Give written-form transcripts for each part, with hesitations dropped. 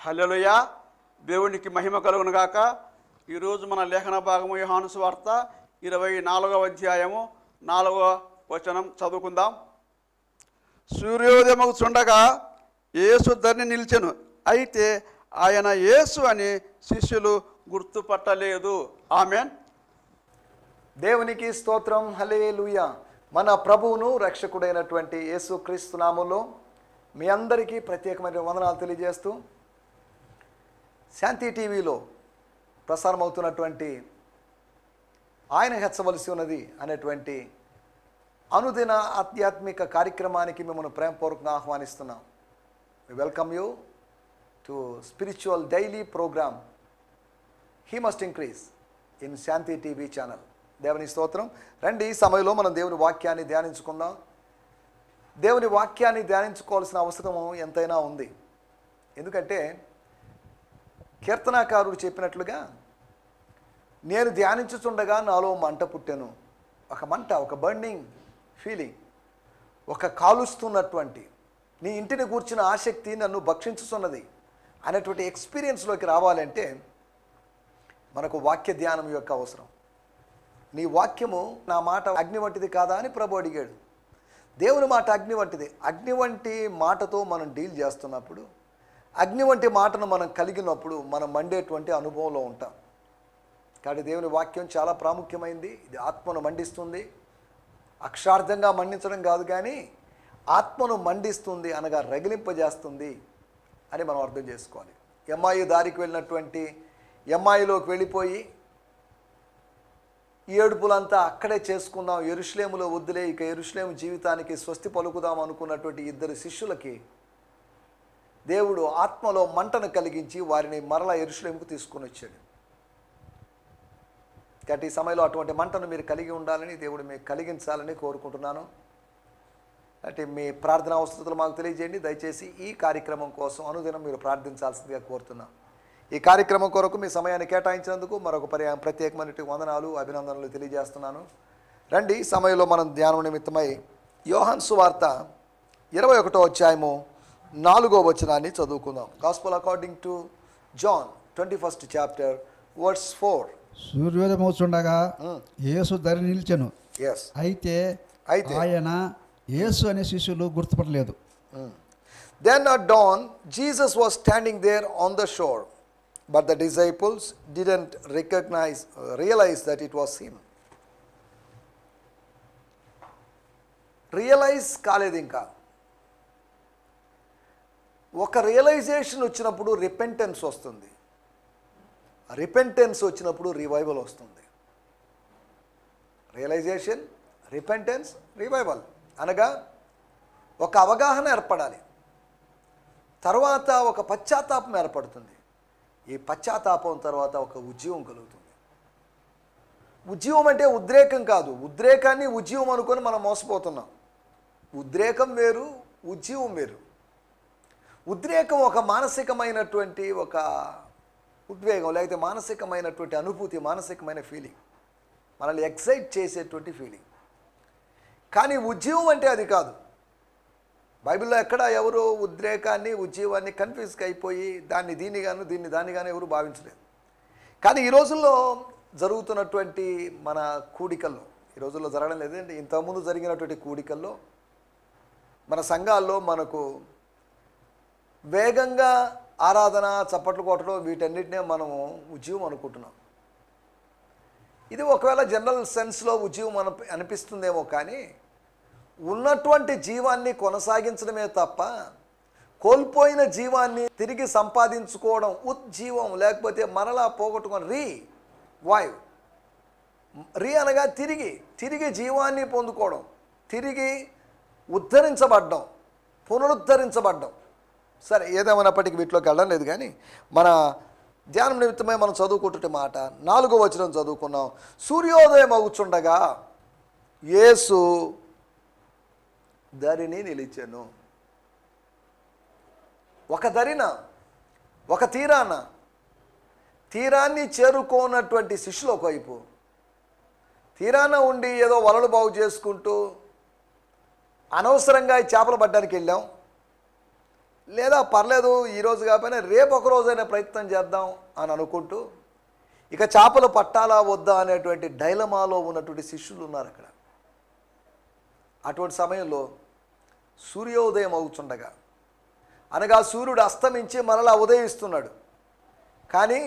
హల్లెలూయా. దేవునికి మహిమ కలుగును గాక. ఈరోజు మన లేఖన భాగము యోహాను సువార్త 24వ అధ్యాయము 4వ వచనం చదువుకుందాం. సూర్యోదయమగుచుండగా యేసు ధరిని నిలిచెను. అయితే ఆయన యేసు అని శిష్యులు గుర్తుపట్టలేదు. ఆమెన్. దేవునికి స్తోత్రం. హల్లెలూయా. మన ప్రభువును రక్షకుడైనటువంటి యేసుక్రీస్తు నామములో మీ అందరికీ ప్రత్యేకమైన వందనాలు తెలియజేస్తూ శాంతి టీవీలో ప్రసారమవుతున్నటువంటి ఆయన హెచ్చవలసి ఉన్నది అనేటువంటి అనుదిన ఆధ్యాత్మిక కార్యక్రమానికి మిమ్మల్ని ప్రేమపూర్వకంగా ఆహ్వానిస్తున్నాం. Welcome you to spiritual daily programme he must increase in Shanti TV channel. దేవుని స్తోత్రం. రండి, ఈ సమయంలో మనం దేవుని వాక్యాన్ని ధ్యానించుకుందాం. దేవుని వాక్యాన్ని ధ్యానించుకోవాల్సిన అవసరం ఎంతైనా ఉంది. ఎందుకంటే కీర్తనాకారుడు చెప్పినట్లుగా నేను ధ్యానించుచుండగా నాలో మంట పుట్టెను. ఒక మంట, ఒక బర్నింగ్ ఫీలింగ్, ఒక కాలుస్తున్నటువంటి నీ ఇంటిని గూర్చిన ఆసక్తి నన్ను భక్షించుతున్నది అనేటువంటి ఎక్స్పీరియన్స్లోకి రావాలంటే మనకు వాక్య ధ్యానం యొక్క అవసరం. నీ వాక్యము నా మాట అగ్ని వంటిది కాదా అని ప్రభు అడిగాడు. దేవుని మాట అగ్ని వంటిది. అగ్ని వంటి మాటతో మనం డీల్ చేస్తున్నప్పుడు, అగ్ని వంటి మాటను మనం కలిగినప్పుడు మనం మండేటువంటి అనుభవంలో ఉంటాం. కాబట్టి దేవుని వాక్యం చాలా ప్రాముఖ్యమైంది. ఇది ఆత్మను మండిస్తుంది. అక్షరార్థంగా మండించడం కాదు, కానీ ఆత్మను మండిస్తుంది అనగా రగిలింపజేస్తుంది అని మనం అర్థం చేసుకోవాలి. ఎమ్మాయి దారికి వెళ్ళినటువంటి ఎమ్మాయిలోకి వెళ్ళిపోయి ఈ ఏడుపులంతా అక్కడే చేసుకుందాం, యెరూషలేములో వద్దులే, ఇక యెరూషలేము జీవితానికి స్వస్తి పలుకుదాం అనుకున్నటువంటి ఇద్దరు శిష్యులకి దేవుడు ఆత్మలో మంటను కలిగించి వారిని మరలా యెరూషలేముకు తీసుకొని వచ్చాడు. కాబట్టి ఈ సమయంలో అటువంటి మంటను మీరు కలిగి ఉండాలని, దేవుడు మీకు కలిగించాలని కోరుకుంటున్నాను. అంటే మీ ప్రార్థనా అవసరతలు మాకు తెలియజేయండి. దయచేసి ఈ కార్యక్రమం కోసం అనుదినం మీరు ప్రార్థించాల్సిందిగా కోరుతున్నాం. ఈ కార్యక్రమం కొరకు మీ సమయాన్ని కేటాయించినందుకు మరొక ప్రత్యేకమైన వందనాలు, అభినందనలు తెలియజేస్తున్నాను. రండి, ఈ సమయంలో మనం ధ్యానం నిమిత్తమై యోహాను సువార్త 21వ అధ్యాయము 4వ వచనాన్ని చదువుకుందాం. Gospel according to John 21st chapter verse 4. సూర్యోదయమవుచుండగా యేసు ధరిని నిలిచెను. అయితే ఆయన యేసు అనే శిష్యులు గుర్తుపట్టలేదు. Then at dawn Jesus was standing there on the shore, but the disciples didn't realize that it was him. Realise కాలేదు. ఇంకా ఒక రియలైజేషన్ వచ్చినప్పుడు రిపెంటెన్స్ వస్తుంది. రిపెంటెన్స్ వచ్చినప్పుడు రివైవల్ వస్తుంది. రియలైజేషన్, రిపెంటెన్స్, రివైవల్ అనగా ఒక అవగాహన ఏర్పడాలి, తర్వాత ఒక పశ్చాత్తాపం ఏర్పడుతుంది. ఈ పశ్చాత్తాపం తర్వాత ఒక ఉద్యమం కలుగుతుంది. ఉద్యమం అంటే ఉద్రేకం కాదు. ఉద్రేకాన్ని ఉద్యమం అనుకొని మనం మోసపోతున్నాం. ఉద్రేకం వేరు, ఉద్యమం వేరు. ఉద్రేకం ఒక మానసికమైనటువంటి ఒక ఉద్వేగం, లేకపోతే మానసికమైనటువంటి అనుభూతి, మానసికమైన ఫీలింగ్, మనల్ని ఎక్సైట్ చేసేటువంటి ఫీలింగ్. కానీ ఉద్యమం అంటే అది కాదు. బైబిల్లో ఎక్కడ ఎవరు ఉద్రేకాన్ని, ఉద్యమాన్ని కన్ఫ్యూజ్కి అయిపోయి దాన్ని దీనిగాను, దీన్ని దానిగాను ఎవరు భావించలేదు. కానీ ఈ రోజుల్లో జరుగుతున్నటువంటి మన కూడికల్లో, ఈ రోజుల్లో జరగడం లేదండి, ఇంతకుముందు జరిగినటువంటి కూడికల్లో మన సంఘాల్లో మనకు వేగంగా ఆరాధన, చప్పట్లు కొట్టడం, వీటన్నిటినే మనము ఉద్యమం అనుకుంటున్నాం. ఇది ఒకవేళ జనరల్ సెన్స్లో ఉద్యమం అనిపిస్తుందేమో, కానీ ఉన్నటువంటి జీవాన్ని కొనసాగించడమే తప్ప కోల్పోయిన జీవాన్ని తిరిగి సంపాదించుకోవడం ఉజ్జీవం, లేకపోతే మరలా పోగొట్టుకోవడం రీవైవ్. అనగా తిరిగి జీవాన్ని పొందుకోవడం, తిరిగి ఉద్ధరించబడ్డం, పునరుద్ధరించబడ్డం. సరే, ఏదేమైనప్పటికీ వీటిలోకి వెళ్ళడం లేదు. కానీ మన ధ్యానం నిమిత్తమై మనం చదువుకుంటున్న మాట 4వ వచనం చదువుకున్నాం. సూర్యోదయం అవుచుండగా యేసు ధరిని నిలిచెను. ఒక దరిన, ఒక తీరాన్ని చేరుకోనటువంటి శిష్యులు ఒకవైపు, తీరాన ఉండి ఏదో వలలు బాగు చేసుకుంటూ అనవసరంగా చేపలు పట్టడానికి వెళ్ళాం, లేదా పర్లేదు ఈరోజు కాకపోయినా రేపు ఒక రోజైనా ప్రయత్నం చేద్దాం అని అనుకుంటూ ఇక చేపలు పట్టాలా వద్దా అనేటువంటి డైలమాలో ఉన్నటువంటి శిష్యులు ఉన్నారు అక్కడ. అటువంటి సమయంలో సూర్యోదయం అవుతుండగా, అనగా సూర్యుడు అస్తమించి మరలా ఉదయిస్తున్నాడు. కానీ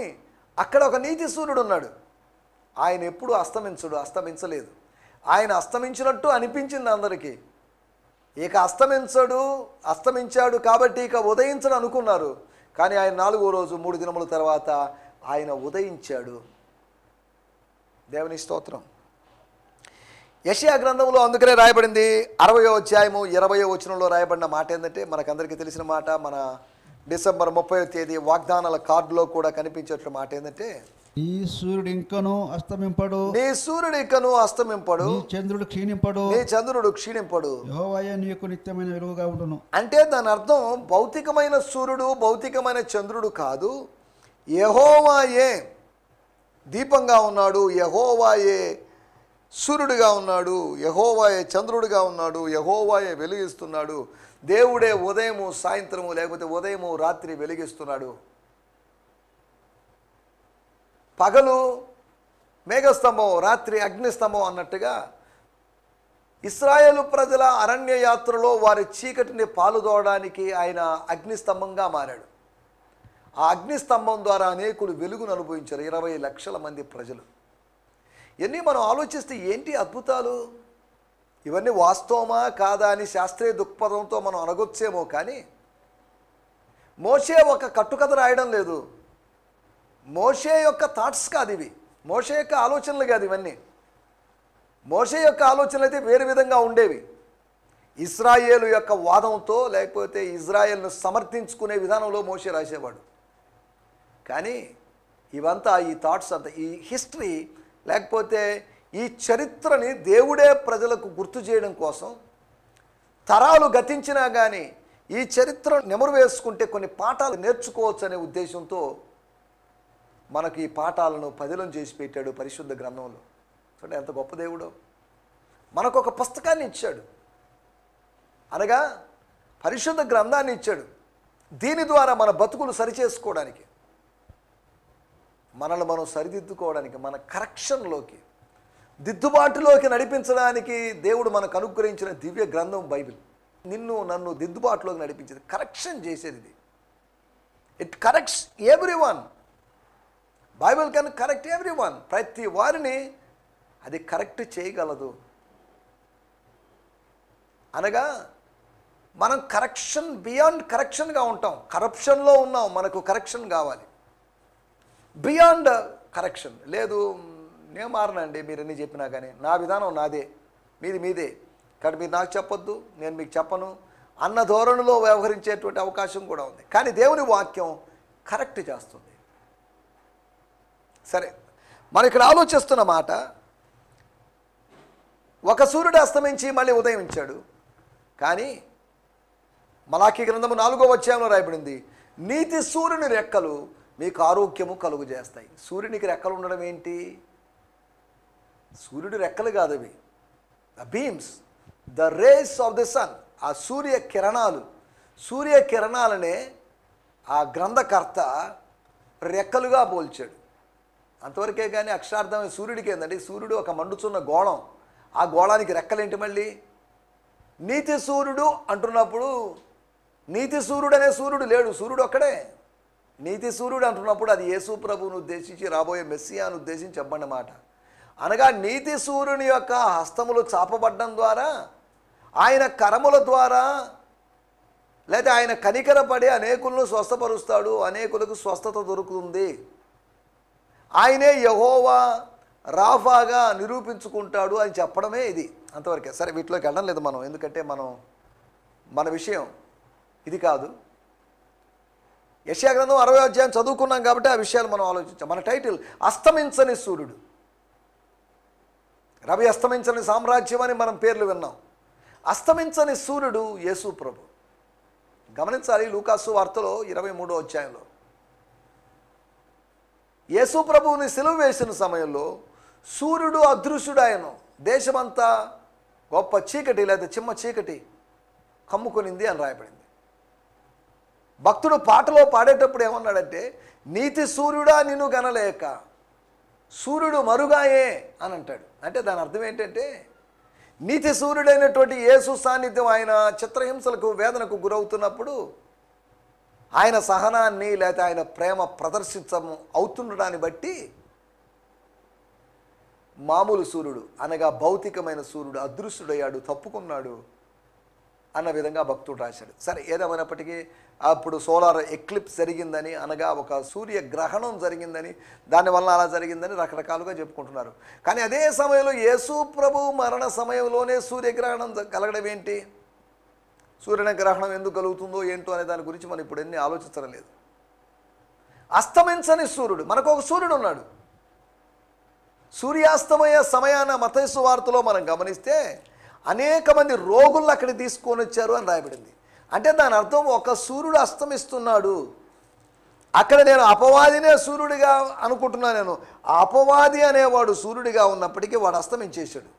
అక్కడ ఒక నీతి సూర్యుడు ఉన్నాడు. ఆయన ఎప్పుడు అస్తమించలేదు. ఆయన అస్తమించినట్టు అనిపించింది అందరికీ. ఇక అస్తమించాడు కాబట్టి ఇక ఉదయించడు అనుకున్నారు. కానీ ఆయన 4వ రోజు 3 దినముల తర్వాత ఆయన ఉదయించాడు. దేవుని స్తోత్రం. యెషయా గ్రంథంలో అందుకనే రాయబడింది 60వ అధ్యాయము 20వ వచనంలో రాయబడిన మాట ఏంటంటే, మనకందరికీ తెలిసిన మాట, మన డిసెంబర్ 30వ తేదీ వాగ్దానాల కార్డులో కూడా కనిపించేట మాట ఏంటంటే, నీ సూర్యుడు ఇంకను అస్తమింపడు, నీ చంద్రుడు క్షీణింపడు, యెహోవాయే నీకు నిత్యమైన వెలుగుగా ఉండును. అంటే దాని అర్థం భౌతికమైన సూర్యుడు, భౌతికమైన చంద్రుడు కాదు, యెహోవాయే దీపంగా ఉన్నాడు, యెహోవాయే సూర్యుడిగా ఉన్నాడు, యెహోవాయే చంద్రుడిగా ఉన్నాడు, యెహోవాయే వెలిగిస్తున్నాడు. దేవుడే ఉదయము సాయంత్రము లేకపోతే ఉదయము రాత్రి వెలిగిస్తున్నాడు. పగలు మేఘస్తంభం, రాత్రి అగ్నిస్తంభం అన్నట్టుగా ఇశ్రాయేలు ప్రజల అరణ్య యాత్రలో వారి చీకటిని పాలుదోవడానికి ఆయన అగ్నిస్తంభంగా మారాడు. ఆ అగ్నిస్తంభం ద్వారా అనేకులు వెలుగును అనుభవించారు, 20 లక్షల మంది ప్రజలు. ఇవన్నీ మనం ఆలోచిస్తే ఏంటి అద్భుతాలు, ఇవన్నీ వాస్తవమా కాదా అని శాస్త్రీయ దృక్పథంతో మనం అనగొచ్చేమో. కానీ మోషే ఒక కట్టుకథ రాయడం లేదు, మోషే యొక్క థాట్స్ కాదు ఇవి, మోషే యొక్క ఆలోచనలు కాదు ఇవన్నీ. మోషే యొక్క ఆలోచనలు అయితే వేరే విధంగా ఉండేవి. ఇశ్రాయేలు యొక్క వాదంతో లేకపోతే ఇజ్రాయేల్ను సమర్థించుకునే విధానంలో మోషే రాసేవాడు. కానీ ఇవంతా, ఈ థాట్స్ అంతా, ఈ హిస్టరీ లేకపోతే ఈ చరిత్రని దేవుడే ప్రజలకు గుర్తు చేయడం కోసం, తరాలు గతించినా కానీ ఈ చరిత్ర నెమరు వేసుకుంటే కొన్ని పాఠాలు నేర్చుకోవచ్చు అనే ఉద్దేశంతో మనకు ఈ పాఠాలను పదిలం చేసి పెట్టాడు పరిశుద్ధ గ్రంథంలో. చూడండి ఎంత గొప్ప దేవుడో. మనకు ఒక పుస్తకాన్ని ఇచ్చాడు, అనగా పరిశుద్ధ గ్రంథాన్ని ఇచ్చాడు. దీని ద్వారా మన బతుకులు సరిచేసుకోవడానికి, మనల్ని మనం సరిదిద్దుకోవడానికి, మన కరెక్షన్లోకి, దిద్దుబాటులోకి నడిపించడానికి దేవుడు మనకు అనుగ్రహించిన దివ్య గ్రంథం బైబిల్. నిన్ను నన్ను దిద్దుబాటులోకి నడిపించేది, కరెక్షన్ చేసేది ఇది. It corrects every one. Bible can correct every one. ప్రతి వారిని అది కరెక్ట్ చేయగలదు. అనగా మనం కరెక్షన్, బియాండ్ కరెక్షన్గా ఉంటాం. కరప్షన్లో ఉన్నాం, మనకు కరెక్షన్ కావాలి. బియాండ్ కరెక్షన్ లేదు, నేను మారనండి మీరు ఎన్ని చెప్పినా కానీ, నా విధానం నాదే, మీది మీదే, కానీ మీరు నాకు చెప్పొద్దు, నేను మీకు చెప్పను అన్న ధోరణిలో వ్యవహరించేటువంటి అవకాశం కూడా ఉంది. కానీ దేవుని వాక్యం కరెక్ట్ చేస్తుంది. సరే, మనం ఇక్కడ ఆలోచిస్తున్న మాట, ఒక సూర్యుడు అస్తమించి మళ్ళీ ఉదయించాడు. కానీ మలాకీ గ్రంథము 4వ అధ్యాయంలో రాయబడింది, నీతి సూర్యుని రెక్కలు మీకు ఆరోగ్యము కలుగు చేస్తాయి. సూర్యునికి రెక్కలు ఉండడం ఏంటి? సూర్యుడి రెక్కలు కాదు అవి, the beams, the rays of the sun. ఆ సూర్య కిరణాలనే ఆ గ్రంథకర్త రెక్కలుగా పోల్చాడు. అంతవరకే కానీ అక్షరార్థమైన సూర్యుడికి ఏంటంటే, సూర్యుడు ఒక మండుచున్న గోళం, ఆ గోళానికి రెక్కలేంటి? మళ్ళీ నీతి సూర్యుడు అంటున్నప్పుడు నీతి సూర్యుడు అనే సూర్యుడు లేడు, సూర్యుడు ఒక్కడే. నీతి సూర్యుడు అంటున్నప్పుడు అది యేసు ప్రభువును ఉద్దేశించి, రాబోయే మెస్సియాను ఉద్దేశించి చెప్పండి మాట. అనగా నీతి సూర్యుని యొక్క హస్తములు చాపబడ్డం ద్వారా, ఆయన కరముల ద్వారా, లేదా ఆయన కనికరపడి అనేకులను స్వస్థపరుస్తాడు, అనేకులకు స్వస్థత దొరుకుతుంది. ఆయనే యెహోవా రాఫాగా నిరూపించుకుంటాడు అని చెప్పడమే ఇది. అంతవరకే. సరే, వీటిలోకి వెళ్ళడం లేదు మనం, ఎందుకంటే మన విషయం ఇది కాదు. యెషయా గ్రంథం 60వ అధ్యాయం చదువుకున్నాం కాబట్టి ఆ విషయాలు మనం ఆలోచించాం. మన టైటిల్ అస్తమించని సూర్యుడు, రవి అస్తమించని సామ్రాజ్యం అని మనం పేర్లు విన్నాం. అస్తమించని సూర్యుడు యేసు ప్రభు. గమనించాలి, లూకాసు వార్తలో 23వ అధ్యాయంలో యేసు ప్రభువుని సిలువ వేసిన సమయంలో సూర్యుడు అదృశ్యుడాయను, దేశమంతా గొప్ప చీకటి లేదా చిమ్మ చీకటి కమ్ముకొనింది అని రాయబడింది. భక్తుడు పాటలో పాడేటప్పుడు ఏమన్నాడంటే, నీతి సూర్యుడా నిన్ను గనలేక సూర్యుడు మరుగాయే అని అంటాడు. అంటే దాని అర్థం ఏంటంటే, నీతి సూర్యుడైనటువంటి యేసు సాన్నిధ్యం ఆయన చిత్రహింసలకు వేదనకు గురవుతున్నప్పుడు ఆయన సహనాన్ని లేకపోతే ఆయన ప్రేమ ప్రదర్శించము అవుతుండడాన్ని బట్టి మామూలు సూర్యుడు అనగా భౌతికమైన సూర్యుడు అదృశ్యుడయ్యాడు, తప్పుకున్నాడు అన్న విధంగా భక్తుడు రాశాడు. సరే, ఏదేమైనప్పటికీ అప్పుడు సోలార్ ఎక్లిప్స్ జరిగిందని, అనగా ఒక సూర్యగ్రహణం జరిగిందని, దానివల్ల అలా జరిగిందని రకరకాలుగా చెప్పుకుంటున్నారు. కానీ అదే సమయంలో యేసు ప్రభు మరణ సమయంలోనే సూర్యగ్రహణం కలగడం ఏంటి? సూర్యగ్రహణం ఎందుకు కలుగుతుందో ఏంటో అనే దాని గురించి మనం ఇప్పుడు ఎన్ని ఆలోచించడం లేదు. అస్తమించని సూర్యుడు, మనకు ఒక సూర్యుడు ఉన్నాడు. సూర్యాస్తమయ సమయాన మత్తయి సువార్తలో మనం గమనిస్తే అనేక మంది రోగులను అక్కడికి తీసుకొని వచ్చారు అని రాయబడింది. అంటే దాని అర్థం ఒక సూర్యుడు అస్తమిస్తున్నాడు. అక్కడ నేను అపవాదినే సూర్యుడిగా అనుకుంటున్నాను. నేను ఆ అపవాది అనేవాడు సూర్యుడిగా ఉన్నప్పటికీ వాడు అస్తమించేశాడు.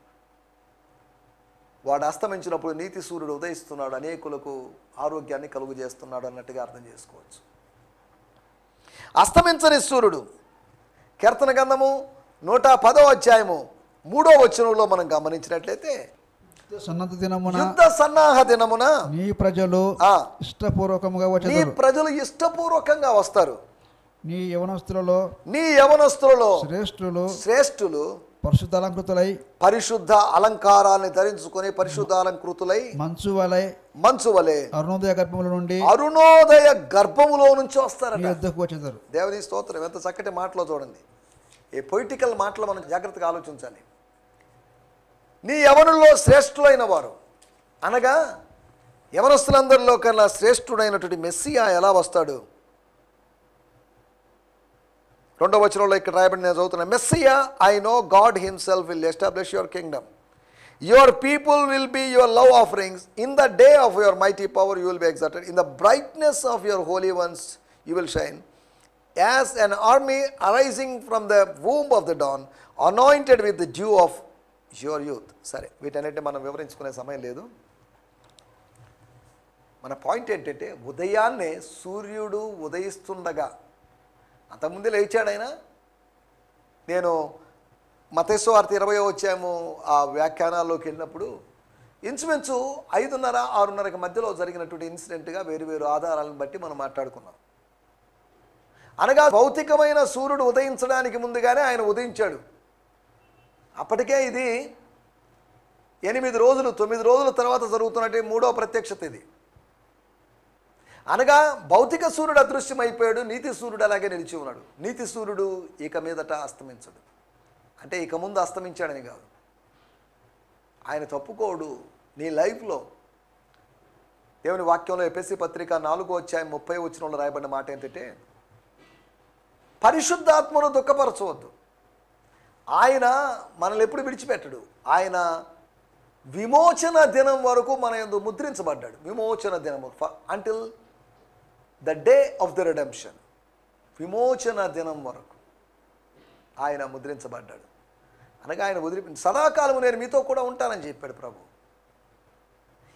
వాడు అస్తమించినప్పుడు నీతి సూర్యుడు ఉదయిస్తున్నాడు, అనేకులకు ఆరోగ్యాన్ని కలుగు చేస్తున్నాడు అన్నట్టుగా అర్థం చేసుకోవచ్చు. అస్తమించని సూర్యుడు. కీర్తన గ్రంథము 110వ అధ్యాయము 3వ వచనంలో మనం గమనించినట్లయితే, యుద్ధ సన్నాహ దినమున నీ ప్రజలు ఇష్టపూర్వకంగా వచ్చారు. నీ ప్రజలు ఇష్టపూర్వకంగా వస్తారు. నీ యవనస్తులలో శ్రేష్ఠులు పరిశుద్ధ అలంకృతులై, పరిశుద్ధ అలంకారాన్ని ధరించుకొని పరిశుద్ధ అలంకృతులై, మంచు వలె అరుణోదయ గర్భములో నుంచి వస్తారట. వచ్చేదారు. దేవుని స్తోత్రం. ఎంత చక్కటి మాటలో చూడండి. ఈ పొయిటికల్ మాటలు మనం జాగ్రత్తగా ఆలోచించాలి. నీ యవనుల్లో శ్రేష్ఠులైన వారు అనగా యవనస్తులందరిలో కన్నా శ్రేష్ఠుడైనటువంటి మెస్సియా ఎలా వస్తాడు? 2వ వచనంలో ఇక్కడ రాయబడి నేను చదువుతున్నా, messiah I know God himself will establish your kingdom, your people will be your love offerings, in the day of your mighty power you will be exalted, in the brightness of your holy ones you will shine, as an army arising from the womb of the dawn, anointed with the dew of your youth. సరే, వీటన్నిటిని మనం వివరించుకునే సమయం లేదు. మన point ఏంటంటే, ఉదయాన్నే సూర్యుడు ఉదయిస్తుండగా, అంతకుముందే లేచాడు ఆయన. నేను మత్తయి సువార్త 20వ అధ్యాయము ఆ వ్యాఖ్యానాల్లోకి వెళ్ళినప్పుడు ఇంచుమించు 5:30, 6:30కి మధ్యలో జరిగినటువంటి ఇన్సిడెంట్గా వేరు ఆధారాలను బట్టి మనం మాట్లాడుకున్నాం. అనగా భౌతికమైన సూర్యుడు ఉదయించడానికి ముందుగానే ఆయన ఉదయించాడు. అప్పటికే ఇది 8 రోజులు 9 రోజుల తర్వాత జరుగుతున్నట్టు 3వ ప్రత్యక్షత ఇది. అనగా భౌతిక సూర్యుడు అదృశ్యమైపోయాడు, నీతి సూర్యుడు అలాగే నిలిచి ఉన్నాడు. నీతి సూర్యుడు ఇక మీదట అస్తమించడు. అంటే ఇక ముందు అస్తమించాడని కాదు, ఆయన తప్పుకోడు. నీ లైఫ్లో దేవుని వాక్యంలో ఎఫెసీ పత్రిక 4వ అధ్యాయం 30వ వచనంలో రాయబడిన మాట ఏంటంటే, పరిశుద్ధాత్మను దుఃఖపరచవద్దు. ఆయన మనల్ని ఎప్పుడు విడిచిపెట్టడు. ఆయన విమోచన దినం వరకు మన యందు ముద్రించబడ్డాడు. విమోచన దినము until the day of the redemption. విమోచన దినం వరకు ఆయన ముద్రించబడ్డాడు. అనగా ఆయన సదాకాలము నేను మీతో కూడా ఉంటానని చెప్పాడు ప్రభు.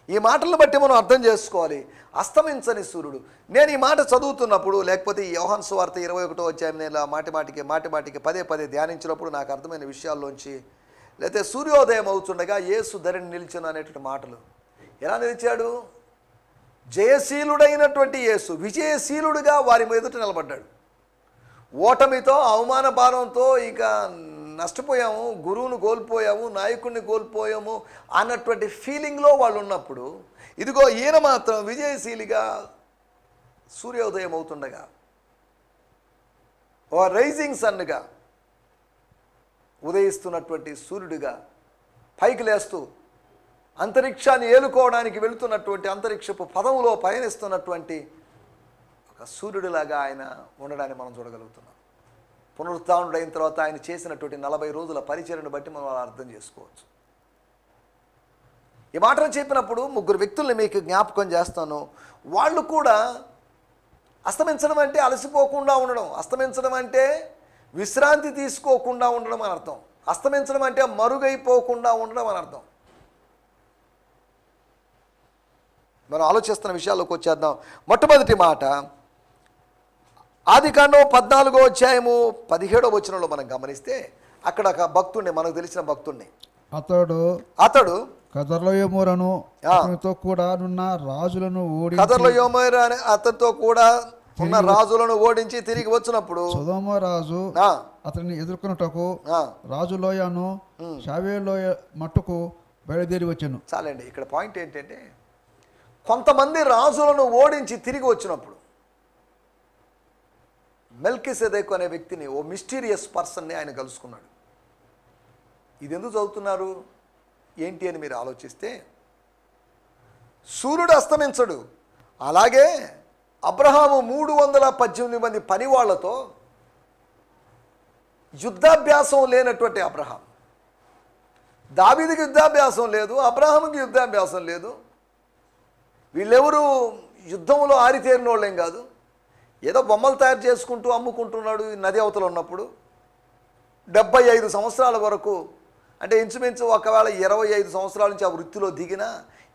ఈ మాటలను బట్టి మనం అర్థం చేసుకోవాలి. అస్తమించని సూర్యుడు. నేను ఈ మాట చదువుతున్నప్పుడు, లేకపోతే ఈ యోహాను సువార్త 21వ అధ్యాయం నేను మాటి పదే ధ్యానించినప్పుడు నాకు అర్థమైన విషయాల్లోంచి, లేకపోతే సూర్యోదయం అవుతుండగా యేసు ధరిని నిలిచిన అనేటువంటి మాటలు. ఎలా నిలిచాడు? జయశీలుడైనటువంటి యేసు విజయశీలుడుగా వారి ఎదుట నిలబడ్డాడు. ఓటమితో, అవమాన భారంతో ఇక నష్టపోయాము, గురువును కోల్పోయాము, నాయకుడిని కోల్పోయాము అన్నటువంటి ఫీలింగ్లో వాళ్ళు ఉన్నప్పుడు, ఇదిగో ఈయన మాత్రం విజయశీలిగా సూర్యోదయం అవుతుండగా, ఓ రైజింగ్ సన్గా ఉదయిస్తున్నటువంటి సూర్యుడిగా పైకి లేస్తూ అంతరిక్షాన్ని ఏలుకోవడానికి వెళుతున్నటువంటి, అంతరిక్షపు పదములో పయనిస్తున్నటువంటి ఒక సూర్యుడిలాగా ఆయన ఉండడాన్ని మనం చూడగలుగుతున్నాం. పునరుత్థానుడైన తర్వాత ఆయన చేసినటువంటి 40 రోజుల పరిచర్యను బట్టి మనం అర్థం చేసుకోవచ్చు. ఈ మాటలు చెప్పినప్పుడు 3 వ్యక్తుల్ని మీకు జ్ఞాపకం చేస్తాను. వాళ్ళు కూడా అస్తమించడం అంటే అలసిపోకుండా ఉండడం, అస్తమించడం అంటే విశ్రాంతి తీసుకోకుండా ఉండడం అని అర్థం, అస్తమించడం అంటే మరుగైపోకుండా ఉండడం అని అర్థం. మనం ఆలోచిస్తున్న విషయాల్లోకి వచ్చేద్దాం. మొట్టమొదటి మాట ఆదికాండం 14వ అధ్యాయము 17వ వచనంలో మనం గమనిస్తే అక్కడ ఒక భక్తుడిని, మనకు తెలిసిన భక్తుడిని, అతడు కదర్లయోమోరను అతనితో కూడా నున్న రాజులను ఓడించి కదర్లయోమోరు అనే అతనితో కూడా ఉన్న రాజులను ఓడించి తిరిగి వచ్చినప్పుడు సొదొమ రాజు అతన్ని ఎదుర్కొనుటకు రాజులోయను షావేలోయ మట్టుకు బయలుదేరి వచ్చాను. చాలండి. ఇక్కడ పాయింట్ ఏంటంటే కొంతమంది రాజులను ఓడించి తిరిగి వచ్చినప్పుడు మెల్కీసెదెకు అనే వ్యక్తిని, ఓ మిస్టీరియస్ పర్సన్ని ఆయన కలుసుకున్నాడు. ఇది ఎందుకు చదువుతున్నారు ఏంటి అని మీరు ఆలోచిస్తే, సూర్యుడు అస్తమించడు, అలాగే అబ్రహాము 318 మంది పనివాళ్లతో యుద్ధాభ్యాసం లేనటువంటి అబ్రహాం, దావీదుకి యుద్ధాభ్యాసం లేదు, అబ్రహాముకి యుద్ధాభ్యాసం లేదు, వీళ్ళెవరు యుద్ధంలో ఆరితేరిన వాళ్ళేం కాదు, ఏదో బొమ్మలు తయారు చేసుకుంటూ అమ్ముకుంటున్నాడు నది అవతల ఉన్నప్పుడు. 75 సంవత్సరాల వరకు, అంటే ఇంచుమించు ఒకవేళ 25 సంవత్సరాల నుంచి ఆ వృత్తిలో దిగిన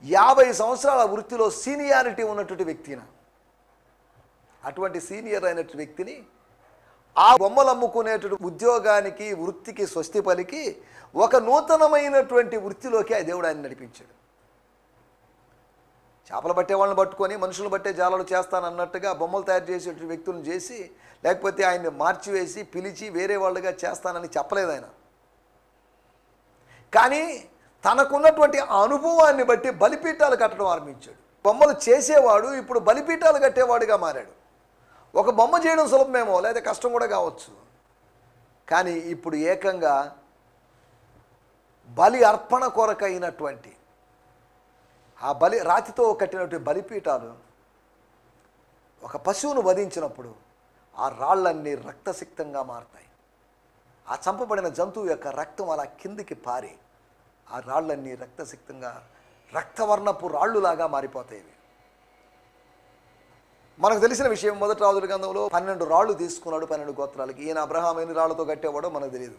50 సంవత్సరాల వృత్తిలో సీనియారిటీ ఉన్నటువంటి వ్యక్తిన, అటువంటి సీనియర్ అయినటువంటి వ్యక్తిని ఆ బొమ్మలు అమ్ముకునేటువంటి ఉద్యోగానికి, వృత్తికి స్వస్తి పలికి ఒక నూతనమైనటువంటి వృత్తిలోకి ఆ దేవుడు ఆయన నడిపించాడు. చేపలు పట్టే వాళ్ళని పట్టుకొని మనుషులు పట్టే జాలాలు చేస్తానన్నట్టుగా బొమ్మలు తయారు చేసేటువంటి వ్యక్తులను చేసి, లేకపోతే ఆయన్ని మార్చివేసి పిలిచి వేరే వాళ్ళుగా చేస్తానని చెప్పలేదు ఆయన. కానీ తనకున్నటువంటి అనుభవాన్ని బట్టి బలిపీఠాలు కట్టడం ఆరంభించాడు. బొమ్మలు చేసేవాడు ఇప్పుడు బలిపీఠాలు కట్టేవాడుగా మారాడు. ఒక బొమ్మ చేయడం సులభమేమో, లేదా కష్టం కూడా కావచ్చు, కానీ ఇప్పుడు ఏకంగా బలి అర్పణ కొరకైనటువంటి ఆ రాతితో కట్టినటువంటి బలిపీఠాలు ఒక పశువును వధించినప్పుడు ఆ రాళ్ళన్నీ రక్తసిక్తంగా మారుతాయి. ఆ చంపబడిన జంతువు యొక్క రక్తం అలా కిందికి పారి ఆ రాళ్ళన్నీ రక్తసిక్తంగా రక్తవర్ణపు రాళ్ళులాగా మారిపోతాయి. మనకు తెలిసిన విషయం, మొదటి రాజుల గ్రంథంలో 12 రాళ్ళు తీసుకున్నాడు 12 గోత్రాలకి. ఈయన అబ్రహాం ఎన్ని రాళ్లతో కట్టేవాడో మనకు తెలియదు.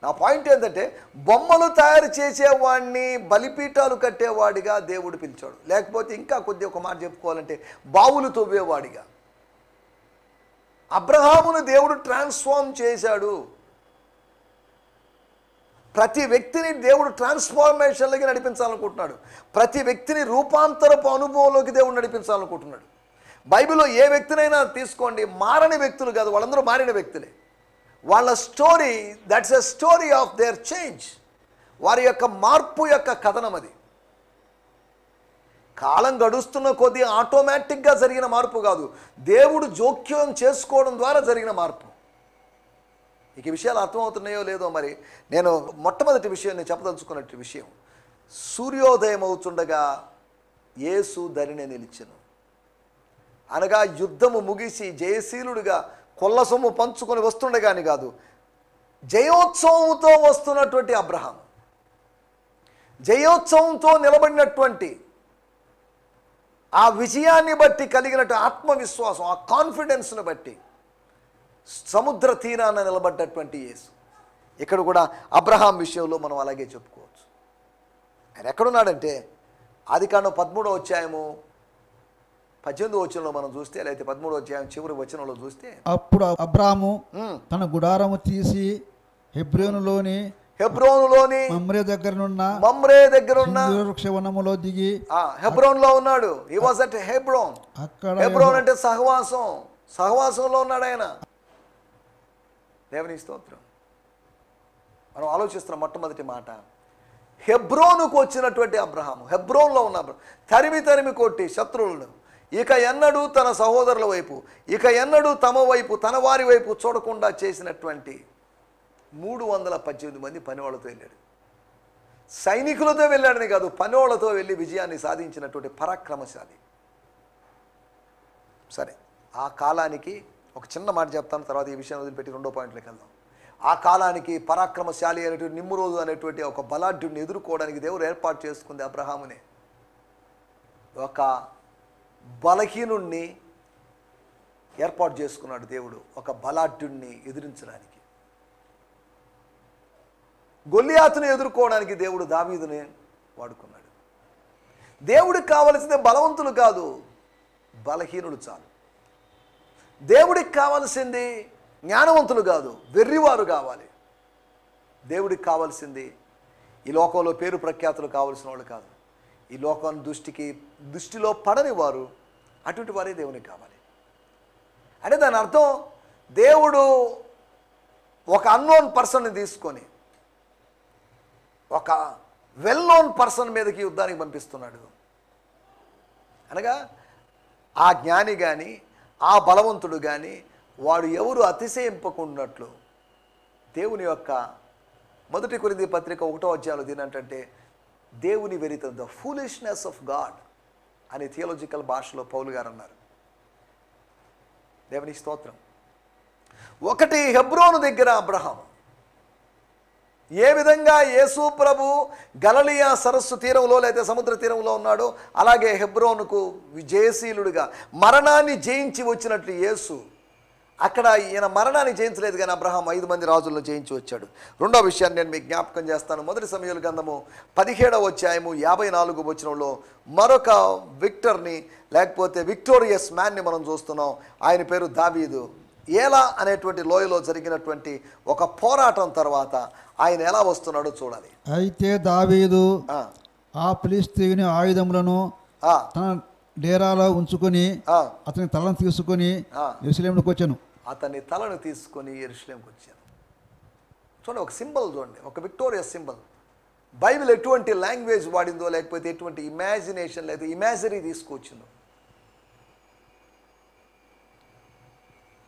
నా పాయింట్ ఏంటంటే బొమ్మలు తయారు చేసేవాడిని బలిపీఠాలు కట్టేవాడిగా దేవుడు పిలిచాడు. లేకపోతే ఇంకా కొద్ది ఒక మాట చెప్పుకోవాలంటే బావులు తవ్వేవాడిగా అబ్రహామును దేవుడు ట్రాన్స్ఫార్మ్ చేశాడు. ప్రతి వ్యక్తిని దేవుడు ట్రాన్స్ఫార్మేషన్లోకి నడిపించాలనుకుంటున్నాడు. ప్రతి వ్యక్తిని రూపాంతరపు అనుభవంలోకి దేవుడు నడిపించాలనుకుంటున్నాడు. బైబిల్లో ఏ వ్యక్తినైనా తీసుకోండి, మారని వ్యక్తులు కాదు, వాళ్ళందరూ మారిన వ్యక్తులే. వాళ్ళ story, that's a story of their change. వారి యొక్క మార్పు యొక్క కథనం అది. కాలం గడుస్తున్న కొద్దీ ఆటోమేటిక్గా జరిగిన మార్పు కాదు, దేవుడు జోక్యం చేసుకోవడం ద్వారా జరిగిన మార్పు. ఈ విషయాలు అర్థమవుతున్నాయో లేదో మరి. నేను మొట్టమొదటి విషయం నేను చెప్పదలుచుకున్నట్టు విషయం, సూర్యోదయం అవుతుండగా యేసు ధరిని నిలిచెను. అనగా యుద్ధము ముగిసి జయశీలుడిగా కొల్ల సొమ్ము పంచుకొని వస్తుండగాని కాదు, జయోత్సవంతో వస్తున్నటువంటి అబ్రహాం, జయోత్సవంతో నిలబడినటువంటి ఆ విజయాన్ని బట్టి కలిగినట్టు ఆత్మవిశ్వాసం, ఆ కాన్ఫిడెన్స్ను బట్టి సముద్ర తీరాన నిలబడ్డటువంటి యేసు. ఇక్కడ కూడా అబ్రహాం విషయంలో మనం అలాగే చెప్పుకోవచ్చు. ఆయన ఎక్కడున్నాడంటే ఆదికాండం 13వ అధ్యాయము 18వ వచనంలో మనం చూస్తే, లేకపోతే 13వ అధ్యాయం చివరి వచనంలో చూస్తే, అప్పుడు అబ్రాము తన గుడారము తీసి హెబ్రోనులోని మమ్రే దగ్గరున్న వృక్షవనములో దిగి హెబ్రోన్లో ఉన్నాడు. He was at Hebron. అక్కడ హెబ్రోన్ అంటే సహవాసంలో ఉన్నాడు ఆయన. దేవుని స్తోత్రం. మనం ఆలోచిస్తున్న మొట్టమొదటి మాట, హెబ్రోనుకు వచ్చినటువంటి అబ్రహాము, హెబ్రోన్లో ఉన్న తరిమి కొట్టి శత్రువులను ఇక ఎన్నడూ తన సహోదరుల వైపు, ఇక ఎన్నడూ తమ వైపు, తన వారి వైపు చూడకుండా చేసినటువంటి 318 మంది పనివాళ్ళతో వెళ్ళాడు. సైనికులతో వెళ్ళాడని కాదు, పనివాళ్ళతో వెళ్ళి విజయాన్ని సాధించినటువంటి పరాక్రమశాలి. సరే, ఆ కాలానికి ఒక చిన్న మాట చెప్తాను, తర్వాత ఈ విషయాన్ని వదిలిపెట్టి రెండో పాయింట్లోకి వెళ్దాం. ఆ కాలానికి పరాక్రమశాలి అనేటువంటి నిమ్రోదు అనేటువంటి ఒక బలాఢ్యుడిని ఎదుర్కోవడానికి దేవుడు ఏర్పాటు చేసుకుంది అబ్రహామునే. ఒక బలహీనుణ్ణి ఏర్పాటు చేసుకున్నాడు దేవుడు ఒక బలాఢ్యుడిని ఎదిరించడానికి. గొల్లియాతును ఎదుర్కోవడానికి దేవుడు దావీదుని వాడుకున్నాడు. దేవుడికి కావలసింది బలవంతులు కాదు, బలహీనులు చాలు. దేవుడికి కావాల్సింది జ్ఞానవంతులు కాదు, వెర్రివారు కావాలి. దేవుడికి కావాల్సింది ఈ లోకంలో పేరు ప్రఖ్యాతులు కావాల్సిన వాళ్ళు కాదు, ఈ లోకం దృష్టిలో పడని వారు, అటువంటి వారే దేవునికి కావాలి. అంటే దాని అర్థం దేవుడు ఒక అన్నోన్ పర్సన్ని తీసుకొని ఒక వెల్ నోన్ పర్సన్ మీదకి యుద్ధానికి పంపిస్తున్నాడు. అనగా ఆ జ్ఞాని కానీ ఆ బలవంతుడు కానీ వాడు ఎవరు అతిశయింపకున్నట్లు దేవుని యొక్క 1 కొరింథీ పత్రిక 1వ అధ్యాయంలో దీనంటే దేవుని వెరిత, ద ఫూలిష్నెస్ ఆఫ్ గాడ్ అని థియాలజికల్ భాషలో పౌలు గారు అన్నారు. దేవుని స్తోత్రం. ఒకటి హెబ్రోను దగ్గర అబ్రహాం ఏ విధంగా యేసు ప్రభు గలిలయ సరస్సు తీరంలో లేదా సముద్ర తీరంలో ఉన్నాడో అలాగే హెబ్రోనుకు విజయశీలుడిగా మరణాన్ని జయించి వచ్చినట్లు యేసు అక్కడ ఈయన మరణాన్ని జయించలేదు, కానీ అబ్రహాం 5 మంది రాజులను జయించి వచ్చాడు. రెండో విషయాన్ని నేను మీకు జ్ఞాపకం చేస్తాను. 1 సమూయేలు గ్రంథము 17వ అధ్యాయము 54వ వచనంలో మరొక విక్టర్ని లేకపోతే విక్టోరియస్ మ్యాన్ని మనం చూస్తున్నాం. ఆయన పేరు దావీదు. ఏలా అనేటువంటి లోయలో జరిగినటువంటి ఒక పోరాటం తర్వాత ఆయన ఎలా వస్తున్నాడో చూడాలి. అయితే దావీదు ఆ ఫిలిష్తీయుని ఆయుధములను తన డేరాలో ఉంచుకొని అతని తలను తీసుకొని యెరూషలేముకు వచ్చాను. అతని తలను తీసుకొని యెరూషలేముకు వచ్చాను. చూడండి, ఒక సింబల్ చూడండి, ఒక విక్టోరియస్ సింబల్. బైబిల్ ఎటువంటి లాంగ్వేజ్ వాడిందో లేకపోతే ఎటువంటి ఇమాజినేషన్ లేదా ఇమాజినరీ తీసుకొచ్చిందో.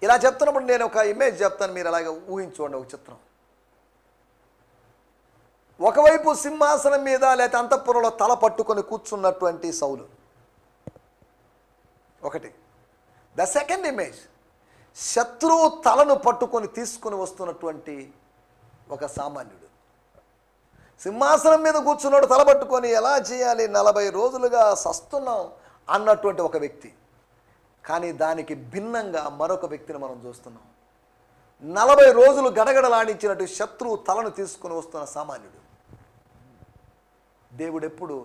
ఇలా చెప్తున్నప్పుడు నేను ఒక ఇమేజ్ చెప్తాను, మీరు అలాగే ఊహించుకోండి. ఒక చిత్రం, ఒకవైపు సింహాసనం మీద లేకపోతే అంతఃపురంలో తల పట్టుకొని కూర్చున్నటువంటి సౌలు ఒకటి. ద సెకండ్ ఇమేజ్, శత్రువు తలను పట్టుకొని తీసుకొని వస్తున్నటువంటి ఒక సామాన్యుడు. సింహాసనం మీద కూర్చున్నాడు, తల పట్టుకొని ఎలా చేయాలి, 40 రోజులుగా సస్తున్నాం అన్నటువంటి ఒక వ్యక్తి. కానీ దానికి భిన్నంగా మరొక వ్యక్తిని మనం చూస్తున్నాం. 40 రోజులు గడగడలాడించినట్టు శత్రువు తలను తీసుకొని వస్తున్న సామాన్యుడు. దేవుడు ఎప్పుడు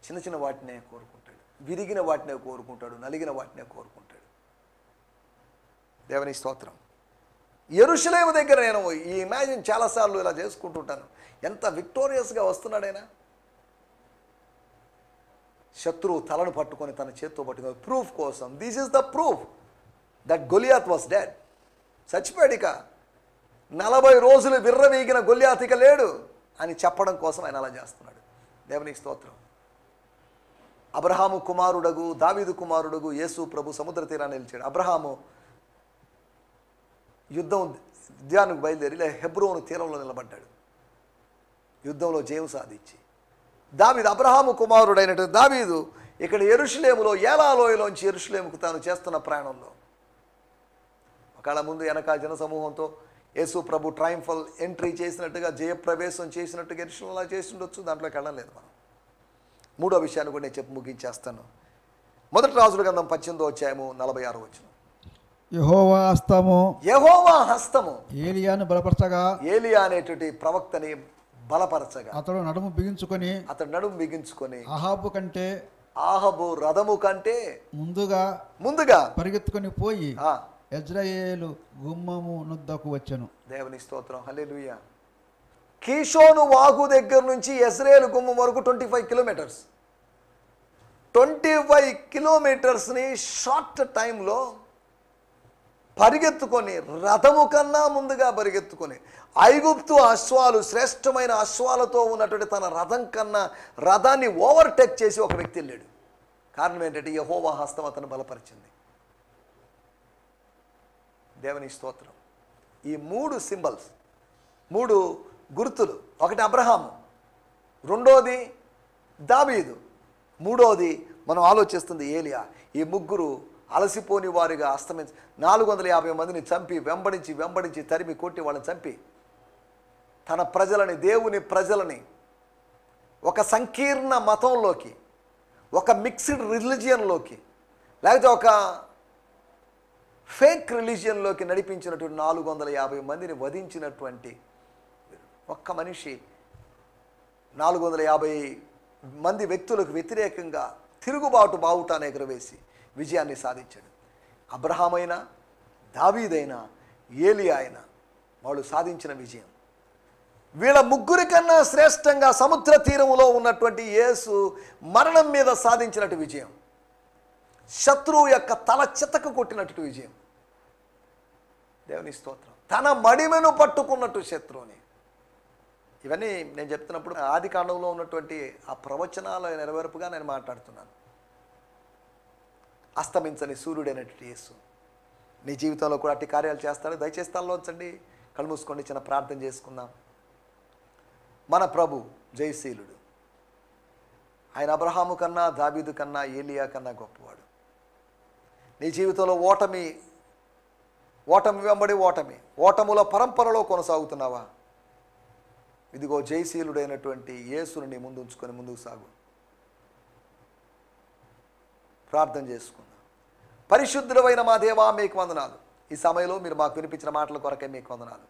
చిన్న చిన్న వాటినే కోరుకుంటాడు, విరిగిన వాటినే కోరుకుంటాడు, నలిగిన వాటినే కోరుకుంటాడు. దేవుని స్తోత్రం. యెరూషలేము దగ్గర నేను ఈ ఇమాజిన్ చాలాసార్లు ఇలా చేసుకుంటుంటాను. ఎంత విక్టోరియస్గా వస్తున్నాడైనా. శత్రువు తలను పట్టుకొని తన చేత్తో పట్టుకొని ప్రూఫ్ కోసం, this is the proof that Goliath was dead. చచ్చిపోయాడు. ఇక 40 రోజులు విర్రవీగిన గొలియాత్ ఇక లేడు అని చెప్పడం కోసం ఆయన అలా చేస్తున్నాడు. దేవునికి స్తోత్రం. అబ్రహాము కుమారుడగు దావీదు కుమారుడగు యేసు ప్రభు సముద్ర తీరాన్ని నిలిచాడు. అబ్రహాము యుద్ధానికి బయలుదేరి హెబ్రోను తీరంలో నిలబడ్డాడు, యుద్ధంలో జయం సాధించి. దావీదు అబ్రహాము కుమారుడైనటువంటి దావీదు ఇక్కడ యెరూషలేములో ఏలాలోయలోంచి యెరూషలేముకు తాను చేస్తున్న ప్రయాణంలో ఒకళ్ళ ముందు వెనక జనసమూహంతో యేసు ప్రభు ట్రయంఫల్ ఎంట్రీ చేసినట్టుగా, జయప్రవేశం చేసినట్టుగా యెరూషలేములో చేసి ఉండొచ్చు. దాంట్లోకి వెళ్ళలేదు మనం. మూడో విషయాన్ని కూడా నేను చెప్పి ముగించేస్తాను. 1 రాజుల గ్రంథం 18వ అధ్యాయము 46వ వచనం. యెహోవా హస్తము ఏలియాను బలపరచగా, ఏలియా అనేటువంటి ప్రవక్తని బలపరచగా అతడు నడుము బిగించుకొని అహాబు రథము కంటే ముందుగా పరిగెత్తుకొని పోయి యెజ్రెయేలు గుమ్మము నొద్దకు వచ్చెను. దేవుని స్తోత్రం. హల్లెలూయా. కీషోను వాగు దగ్గర నుంచి యెజ్రెయేలు గుమ్మం వరకు 25 కిలోమీటర్స్. 25 కిలోమీటర్స్ని షార్ట్ టైంలో పరిగెత్తుకొని, రథము కన్నా ముందుగా పరిగెత్తుకొని, ఐగుప్తు అశ్వాలు శ్రేష్టమైన అశ్వాలతో ఉన్నటువంటి తన రథం కన్నా రథాన్ని ఓవర్టేక్ చేసి ఒక వ్యక్తి వెళ్ళాడు. కారణం ఏంటంటే యెహోవా హస్తం అతను బలపరిచింది. దేవుని స్తోత్రం. ఈ 3 సింబల్స్, 3 గుర్తులు, ఒకటి అబ్రహాము, రెండోది దావీదు, మూడోది మనం ఆలోచిస్తుంది ఏలియా. ఈ ముగ్గురు అలసిపోని వారిగా 450 మందిని చంపి వెంబడించి తరిమి కొట్టి వాళ్ళని చంపి తన ప్రజలని, దేవుని ప్రజలని ఒక సంకీర్ణ మతంలోకి, ఒక మిక్స్డ్ రిలీజియన్లోకి, లేకపోతే ఒక ఫేక్ రిలీజియన్లోకి నడిపించినటువంటి 450 మందిని వధించినటువంటి ఒక్క మనిషి 450 మంది వ్యక్తులకు వ్యతిరేకంగా తిరుగుబాటు బావుటాన్ని ఎగురవేసి విజయాన్ని సాధించాడు. అబ్రహాం అయినా, దావీదైనా, ఏలియా అయినా వాళ్ళు సాధించిన విజయం వీళ్ళ ముగ్గురి కన్నా శ్రేష్టంగా సముద్ర తీరములో ఉన్నటువంటి యేసు మరణం మీద సాధించినట్టు విజయం, శత్రువు యొక్క తల చితక కొట్టినట్టు విజయం. దేవుని స్తోత్రం. తన మడిమెను పట్టుకున్నట్టు శత్రువుని. ఇవన్నీ నేను చెప్తున్నప్పుడు ఆది కాండంలో ఉన్నటువంటి ఆ ప్రవచనాల నెరవేర్పుగా నేను మాట్లాడుతున్నాను. అస్తమించని సూర్యుడైనటువంటి యేసు నీ జీవితంలో కూడా అట్టి కార్యాలు చేస్తాడు. దయచేసి తలలోంచండి, కళ్ళు మూసుకోండి, చిన్న ప్రార్థన చేసుకుందాం. మన ప్రభు జయశీలుడు. ఆయన అబ్రహాము కన్నా, దావీదు కన్నా, ఏలియా కన్నా గొప్పవాడు. నీ జీవితంలో ఓటమి వెంబడి ఓటముల పరంపరలో కొనసాగుతున్నావా? ఇదిగో జయశీలుడైనటువంటి యేసుని నీ ముందు ఉంచుకొని ముందుకు సాగు. ప్రార్థన చేసుకుందాం. పరిశుద్ధుడైన మా దేవా, మీకు వందనాలు. ఈ సమయంలో మీరు మాకు వినిపించిన మాటల కొరకే మీకు వందనాలు.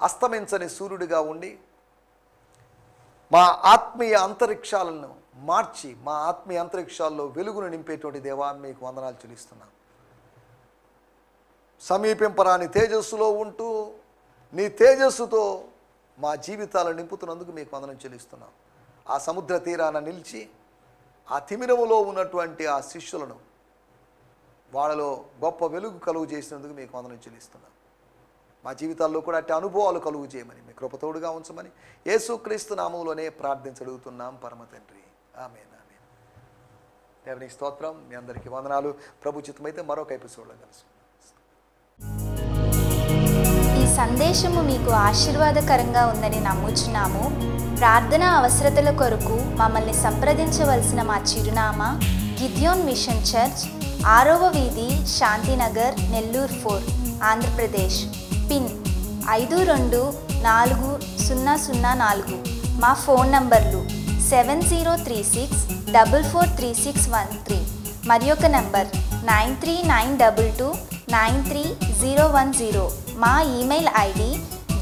అస్తమించని సూర్యుడిగా ఉండి మా ఆత్మీయ అంతరిక్షాలను మార్చి మా ఆత్మీయ అంతరిక్షాల్లో వెలుగును నింపేటువంటి దేవా, మీకు వందనాలు చెల్లిస్తున్నాం. సమీపింపరాని తేజస్సులో ఉంటూ నీ తేజస్సుతో మా జీవితాలను నింపుతున్నందుకు మీకు వందనం చెల్లిస్తున్నాం. ఆ సముద్ర తీరాన నిలిచి ఆ తిమిరములో ఉన్నటువంటి ఆ శిష్యులను వాళ్ళలో గొప్ప వెలుగు కలుగు చేసినందుకు మీకు వందనం చెల్లిస్తున్నాం. మా జీవితాల్లో కూడా అట్టి అనుభవాలు కలుగు చేయమని, మీ కృపతోడుగా ఉంచమని యేసుక్రీస్తు నామములోనే ప్రార్థించడుగుతున్నాం పరమ తండ్రి. ఆమేన్, ఆమేన్. దేవుని స్తోత్రం. మీ అందరికీ వందనాలు. ప్రభు చిత్తమైతే మరొక ఎపిసోడ్లో కలుసుకుందాం. ఈ సందేశము మీకు ఆశీర్వాదకరంగా ఉందని నమ్ముచున్నాము. ప్రార్థన అవసరతల కొరకు మమ్మల్ని సంప్రదించవలసిన మా చిరునామా గిద్యోన్ మిషన్ చర్చ్, 6వ వీధి, శాంతినగర్, నెల్లూరు 4, ఆంధ్రప్రదేశ్. పిన్ 524004. మా ఫోన్ నంబర్లు 7036443613 మరి ఒక నంబర్ 9392293010. మా ఈమెయిల్ ఐడి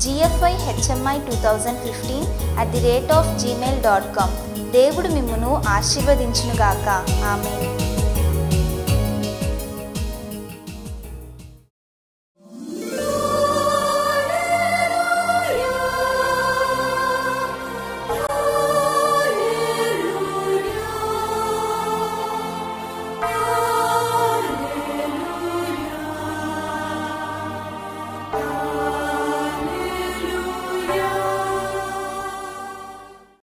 gfihmi2015@gmail.com. దేవుడు మిమ్మును ఆశీర్వదించునుగాక. ఆమేన్.